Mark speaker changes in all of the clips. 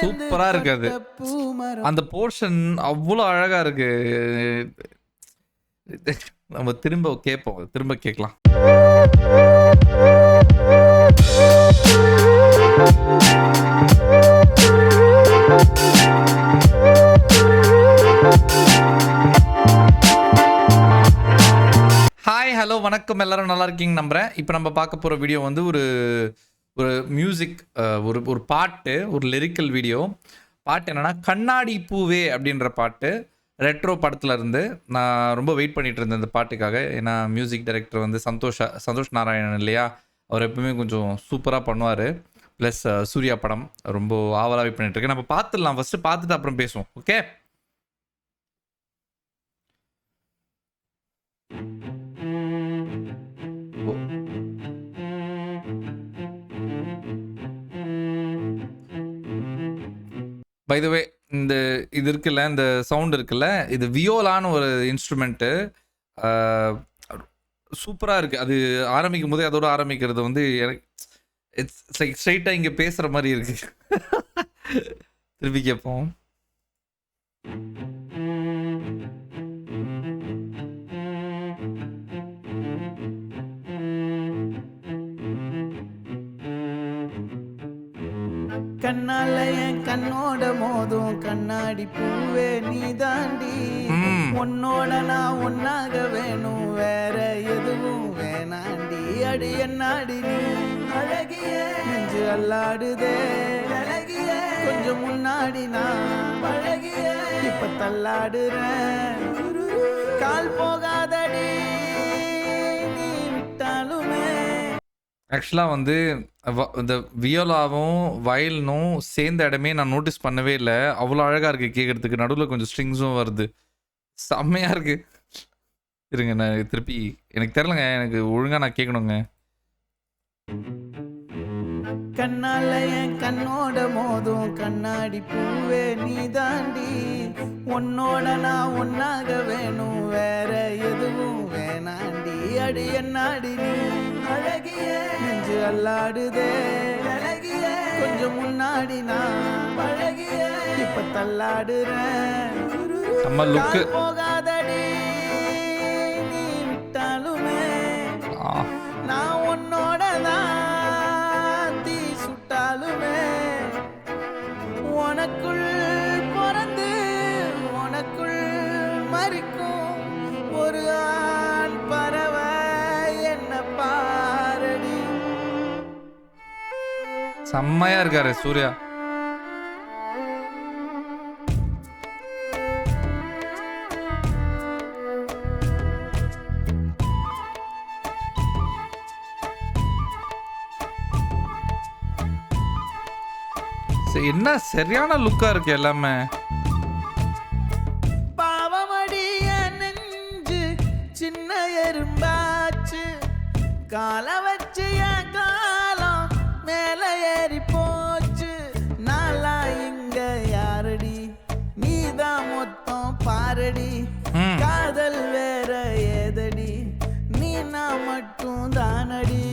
Speaker 1: சூப்பரா இருக்கு அது. அந்த போர்ஷன் அவ்வளோ அழகா இருக்கு. நம்ம திரும்ப கேட்போம், திரும்ப கேட்கலாம். ஹாய், ஹலோ, வணக்கம். எல்லாரும் நல்லா இருக்கீங்க நம்புறேன். இப்போ நம்ம பார்க்க போகிற வீடியோ வந்து ஒரு மியூசிக், ஒரு பாட்டு, ஒரு லிரிக்கல் வீடியோ. பாட்டு என்னன்னா கண்ணாடி பூவே அப்படின்ற பாட்டு. ரெட்ரோ படத்தில் இருந்து நான் ரொம்ப வெயிட் பண்ணிட்டு இருந்தேன் இந்த பாட்டுக்காக. ஏன்னா மியூசிக் டைரக்டர் வந்து சந்தோஷ் நாராயணன் இல்லையா, அவர் எப்பவுமே கொஞ்சம் சூப்பராக பண்ணுவார். ப்ளஸ் சூர்யா படம் ரொம்ப ஆவலாக வெயிட் பண்ணிட்டு இருக்கேன். நம்ம பார்த்துடலாம், ஃபஸ்ட்டு பார்த்துட்டு அப்புறம் பேசுவோம். ஓகே. பை த வே, இது இருக்குல்ல, இந்த சவுண்ட் இருக்குல்ல, இது வியோலான்னு ஒரு இன்ஸ்ட்ருமெண்ட்டு. சூப்பராக இருக்குது. அது ஆரம்பிக்கும் போதே அதோட ஆரம்பிக்கிறது வந்து எனக்கு இட்ஸ் லைக் ஸ்ட்ரைட்டாக இங்கே பேசுகிற மாதிரி இருக்கு. திருப்பி கேட்போம்.
Speaker 2: கண்ணால என் கண்ணோட மோதும் கண்ணாடி பூவே நீ தாண்டி. உன்னோட நான் ஒன்னாக வேணும், வேற எதுவும் வேணாண்டி. அடி என்னாடி நீ அழகிய நெஞ்சு அல்லாடுதே அழகிய. கொஞ்சம் முன்னாடி நான் அழகிய இப்ப தள்ளாடுறேன். கால் போகாதடி நீ விட்டாலுமே.
Speaker 1: ஆக்சுவலாக வந்து இந்த வியோலாவும் வயலினும் சேர்ந்த இடமே நான் நோட்டீஸ் பண்ணவே இல்லை. அவ்வளோ அழகாக இருக்குது கேட்குறதுக்கு. நடுவில் கொஞ்சம் ஸ்ட்ரிங்ஸும் வருது, செம்மையாக இருக்குது. இருங்க, நான் திருப்பி, எனக்கு தெரிலங்க, எனக்கு ஒழுங்காக நான் கேட்கணுங்க.
Speaker 2: கண்ணால என் கண்ணோட மோதும் கண்ணாடி பூவே நீ தாண்டி. உன்னோட நான் ஒன்னாக வேணும், வேற எதுவும் வேணாண்டி. அடி என்னாடி நீ அழகிய நெஞ்சு அல்லாடுதே அழகிய. கொஞ்சம் முன்னாடி நான் அழகிய இப்ப தள்ளாடுறேன். போகாதடி நீ விட்டாலுமே. நான் உன்னோட தான் தீ சுட்டாலுமே. உனக்குள் பிறந்து உனக்குள் மறிக்கும் ஒரு ஆண் பறவை என்ன பாரடி.
Speaker 1: செம்மையா இருக்காரு சூர்யா. என்ன சரியான லுக்கா இருக்கு எல்லாமே.
Speaker 2: பாவமடிய நெஞ்சு சின்ன எறும்பாச்சு. கால வச்சு என் காலம் மேல ஏறி போச்சு. நாளா இங்க யாரடி, நீதான் மொத்தம் பாரடி. காதல் வேற ஏதடி, நீ நான் மட்டும் தானடி.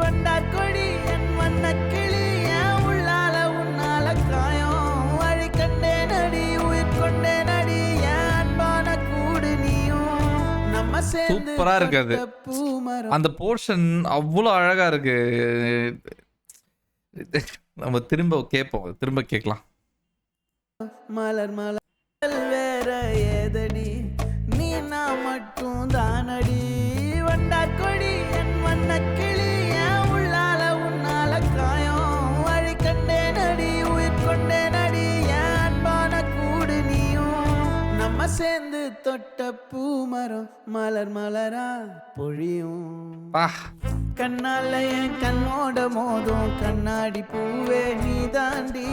Speaker 2: வண்டா கொடி என் வண்ண கிளி, என் உள்ளால உன்னால காயம். வழி கண்டே நடி, உயிர் கொண்டே நடி, என் அன்பான கூடு நீயும். நம்ம சேர்ந்து
Speaker 1: சூப்பரா இருக்காது. அந்த போர்ஷன் அவ்வளோ அழகா இருக்கு. நம்ம திரும்ப கேட்போம், திரும்ப கேட்கலாம்.
Speaker 2: மலர் மலர் வேற ஏதடி, நீ நான் மட்டும் தானடி. வண்டா கொடி என் வண்ண கிளி, என் உள்ளால உன்னால காயம். வழி கண்டே நடி, உயிர் கொண்டே நடி, என் அன்பான கூடு நீயும். நம்ம சேர்ந்து தொட்ட பூமரம் மலர் மலரா பொழியும். கண்ணால என் கண்ணோட மோதும் கண்ணாடி பூவே நீ தாண்டி.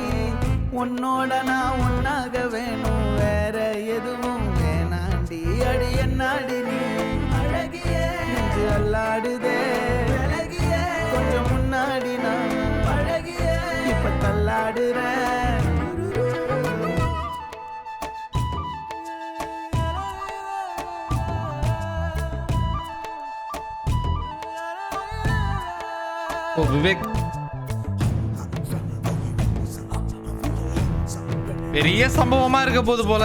Speaker 2: உன்னோட நான் ஒன்னாக வேணும், வேற எதுவும் வேணாண்டி. அடி என்னாடி நீ அழகிய நெஞ்சு அல்லாடுதே அழகிய. கொஞ்சம் முன்னாடி நான் அழகிய இப்ப தள்ளாடுறேன்.
Speaker 1: ஓ விவேக், பெரிய சம்பவமா இருக்க போது போல.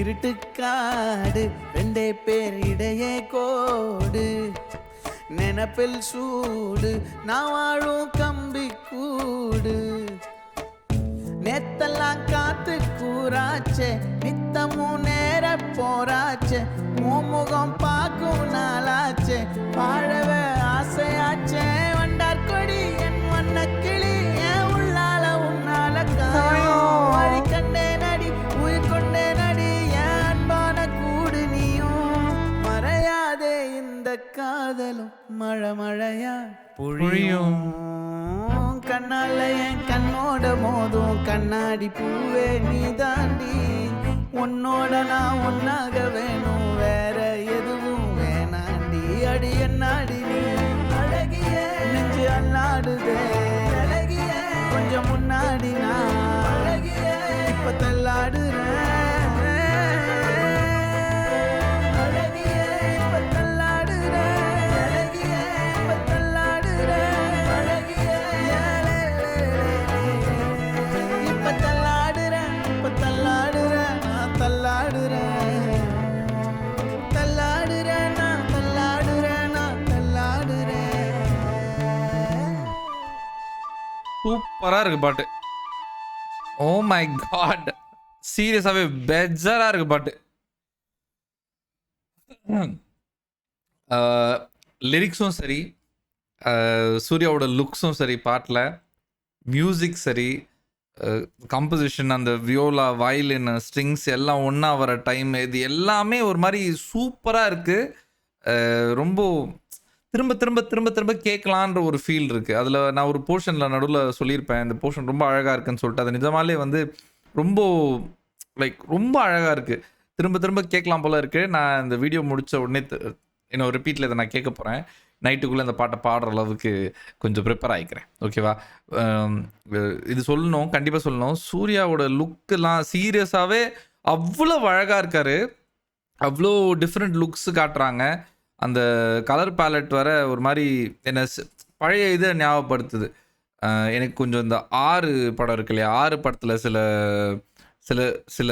Speaker 2: இருட்டுக்காடு 2 பேர் இடையே கோடு, நினப்பில் சூடு நான் வாழும் கம்பி கூடு. நேத்தெல்லாம் காத்து கூறாச்சே, நித்தமும் நேர போராச்சே, முகம் பார்க்கும் நாளாச்சே, வாழவே ஆசையாச்சே. வண்டார் கொடி என் வண்ண கிளி, என் உள்ளால உன்னால காயம் வழி கண்டே நடி, உயிர் கொண்டே நடி, என் அன்பான கூடு நீயும். மறையாதே இந்த காதலும் மழை மழையா பொழியும். கண்ணால என் கண்ணோட மோதும் கண்ணாடி பூவே நீ தாண்டி. உன்னோட நான் ஒன்னாக வேணும், வேற எதுவும் வேணாண்டி. அடி என்னாடி நீ அழகிய நெஞ்சு அல்லாடுதே அழகிய, கொஞ்சம் முன்னாடி நான் அழகிய இப்ப தள்ளாடுறேன். அழகிய இப்ப தள்ளாடுறேன், அழகிய இப்ப தள்ளாடுறேன், அழகிய இப்ப தள்ளாடுறேன், இப்ப தள்ளாடுறேன், நான் தள்ளாடுறேன், தள்ளாடுறேன், நான் தள்ளாடுறேன், நான் தள்ளாடுறேன்.
Speaker 1: சூப்பரா இருக்கு பாட்டு. ஓ மை காட், சீரியஸாவே பெஜரா இருக்கு பாட்டு. லிரிக்ஸும் சரி, சூர்யாவோட லுக்ஸும் சரி, பாட்டில் மியூசிக் சரி, கம்போசிஷன், அந்த வியோலா, வயலின், ஸ்ட்ரிங்ஸ் எல்லாம் ஒன்றா வர டைம், இது எல்லாமே ஒரு மாதிரி சூப்பராக இருக்குது. ரொம்ப திரும்ப திரும்ப திரும்ப திரும்ப கேட்கலான்ற ஒரு ஃபீல் இருக்குது. அதில் நான் ஒரு போர்ஷனில் நடுவில் சொல்லியிருப்பேன், இந்த போர்ஷன் ரொம்ப அழகாக இருக்குன்னு சொல்லிட்டு. அது நிஜமாலே வந்து ரொம்ப ரொம்ப அழகாக இருக்குது, திரும்ப திரும்ப கேட்கலாம் போல் இருக்குது. நான் இந்த வீடியோ முடித்த உடனே இன்னும் ரிப்பீட்டில் இதை நான் கேட்க போகிறேன். நைட்டுக்குள்ளே இந்த பாட்டை பாடுற அளவுக்கு கொஞ்சம் ப்ரிப்பேர் ஆகிக்கிறேன். ஓகேவா? இது சொல்லணும், கண்டிப்பாக சொல்லணும். சூர்யாவோட லுக்கெல்லாம் சீரியஸாகவே அவ்வளோ அழகாக இருக்கார். அவ்வளோ டிஃப்ரெண்ட் லுக்ஸ் காட்டுறாங்க. அந்த கலர் பேலட் வர ஒரு மாதிரி என்ன பழைய இதை ஞாபகப்படுத்துது. எனக்கு கொஞ்சம் இந்த 6 படம் இருக்கு இல்லையா, 6 படத்தில் சில சில சில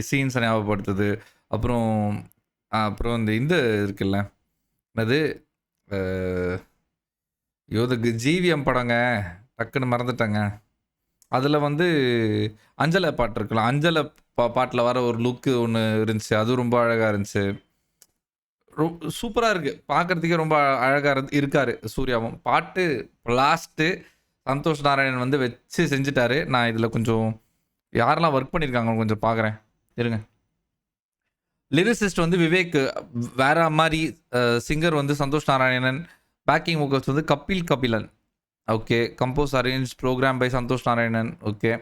Speaker 1: சீன்ஸை ஞாபகப்படுத்துது. அப்புறம் அப்புறம் இந்த இருக்குல்ல, அது ஜிவிஎம் படங்க, டக்குன்னு மறந்துட்டேங்க. அதில் வந்து அஞ்சலை பாட்டு இருக்கலாம், அஞ்சலை பாட்டில் வர ஒரு லுக்கு ஒன்று இருந்துச்சு, அது ரொம்ப அழகாக இருந்துச்சு. சூப்பராக இருக்குது, பார்க்குறதுக்கே ரொம்ப அழகாக இருக்கார் சூர்யாவும். பாட்டு லாஸ்ட்டு சந்தோஷ் நாராயணன் வந்து வச்சு செஞ்சுட்டாரு. நான் இதில் கொஞ்சம் யாரெல்லாம் ஒர்க் பண்ணியிருக்காங்க கொஞ்சம் பார்க்குறேன் இருங்க. லிரிசிஸ்ட் வந்து விவேக் வேற மாதிரி, சிங்கர் வந்து சந்தோஷ் நாராயணன், பேக்கிங் வோக்கல்ஸ் வந்து Kapilan. Okay. Compose arrange program by Santhosh Narayanan. Okay.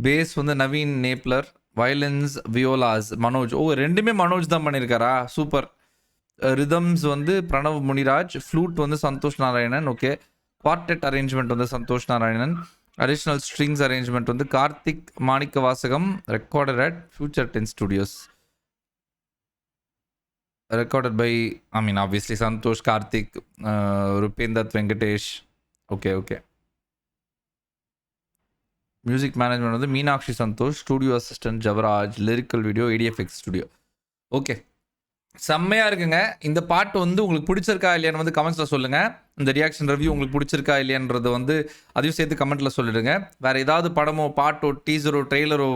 Speaker 1: Bass வந்து Naveen Napier, violins violas Manoj. ஓ, ரெண்டுமே மனோஜ் தான் பண்ணியிருக்காரா? சூப்பர். ரிதம்ஸ் வந்து பிரணவ் முனிராஜ், ஃப்ளூட் வந்து Santhosh Narayanan. Okay. Quartet arrangement வந்து Santhosh Narayanan, additional strings arrangement வந்து Karthik Manicka Vasagam, recorded at Future 10 studios, recorded by, I mean, obviously Santosh, Karthik, Rupendat Venkatesh. Okay. Music management வந்து Meenakshi Santhosh, studio assistant Javaraj, lyrical video ADFX studio. Okay, செம்மையாக இருக்குங்க. இந்த பாட்டு வந்து உங்களுக்கு பிடிச்சிருக்கா இல்லையான்னு வந்து கமெண்ட்ஸில் சொல்லுங்கள். இந்த ரியாக்ஷன் ரிவ்யூ உங்களுக்கு பிடிச்சிருக்கா இல்லையான்றது வந்து அதையும் சேர்த்து கமெண்ட்டில் சொல்லிடுங்க. வேறு ஏதாவது படமோ, பாட்டோ, டீசரோ, ட்ரெய்லரோ,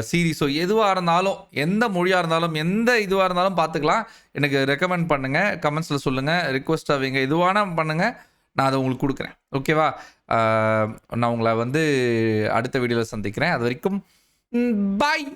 Speaker 1: சீரீஸோ எதுவாக இருந்தாலும், எந்த மொழியாக இருந்தாலும், எந்த இதுவாக இருந்தாலும் பார்த்துக்கலாம். எனக்கு ரெக்கமெண்ட் பண்ணுங்கள், கமெண்ட்ஸில் சொல்லுங்கள், ரிக்வெஸ்ட் ஆவீங்க, எதுவான பண்ணுங்கள், நான் அதை உங்களுக்கு கொடுக்குறேன். ஓகேவா? நான் உங்களை வந்து அடுத்த வீடியோவில் சந்திக்கிறேன். அது வரைக்கும் பாய்.